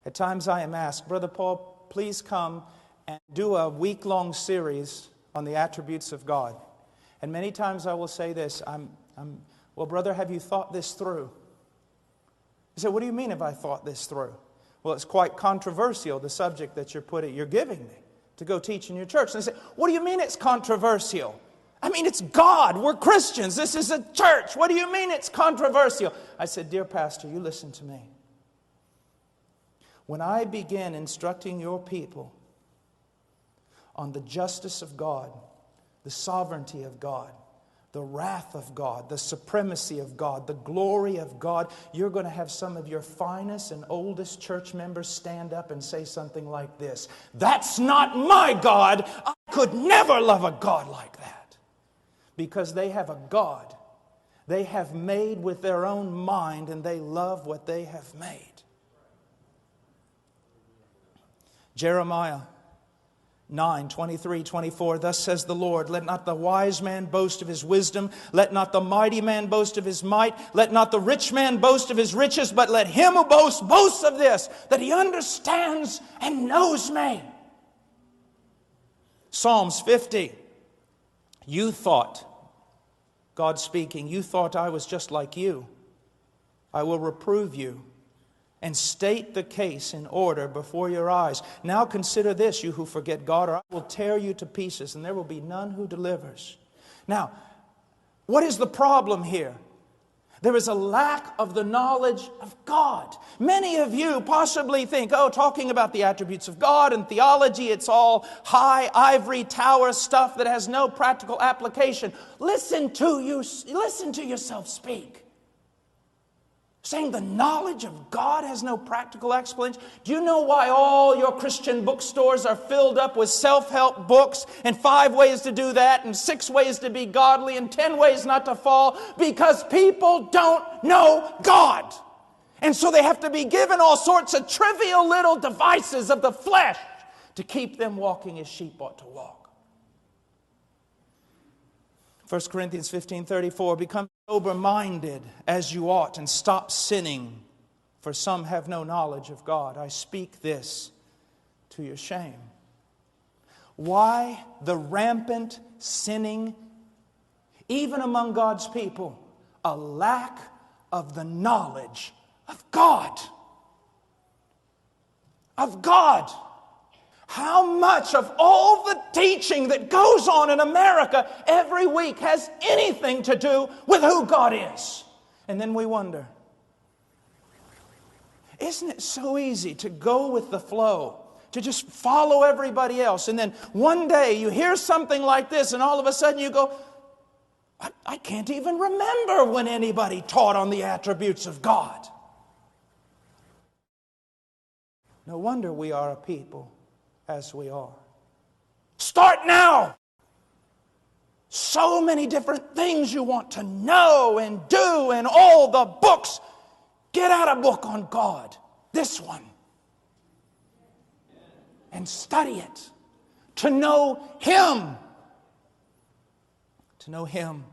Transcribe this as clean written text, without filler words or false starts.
At times I am asked, Brother Paul, please come and do a week-long series on the attributes of God. And many times I will say this, well, brother, have you thought this through? He said, what do you mean have I thought this through? Well, it's quite controversial, the subject that you're giving me to go teach in your church. And they say, what do you mean it's controversial? I mean, it's God. We're Christians. This is a church. What do you mean it's controversial? I said, dear pastor, you listen to me. When I begin instructing your people on the justice of God, the sovereignty of God, the wrath of God, the supremacy of God, the glory of God, you're going to have some of your finest and oldest church members stand up and say something like this: that's not my God. I could never love a God like that. Because they have a God they have made with their own mind, and they love what they have made. Jeremiah 9:23-24, thus says the Lord, let not the wise man boast of his wisdom, let not the mighty man boast of his might, let not the rich man boast of his riches, but let him who boasts of this, that he understands and knows me. Psalms 50, you thought, God speaking, you thought I was just like you. I will reprove you and state the case in order before your eyes. Now consider this, you who forget God, or I will tear you to pieces, and there will be none who delivers. Now, what is the problem here? There is a lack of the knowledge of God. Many of you possibly think, talking about the attributes of God and theology, it's all high ivory tower stuff that has no practical application. Listen to yourself speak. Saying the knowledge of God has no practical explanation. Do you know why all your Christian bookstores are filled up with self-help books and 5 ways to do that and 6 ways to be godly and 10 ways not to fall? Because people don't know God. And so they have to be given all sorts of trivial little devices of the flesh to keep them walking as sheep ought to walk. 1 Corinthians 15:34, become sober-minded as you ought and stop sinning, for some have no knowledge of God. I speak this to your shame. Why the rampant sinning, even among God's people? A lack of the knowledge of God. Of God. How much of all the teaching that goes on in America every week has anything to do with who God is? And then we wonder, isn't it so easy to go with the flow, to just follow everybody else? And then one day you hear something like this and all of a sudden you go, I can't even remember when anybody taught on the attributes of God. No wonder we are a people as we are. Start now. So many different things you want to know and do, and all the books. Get out a book on God, this one, and study it to know Him. To know Him.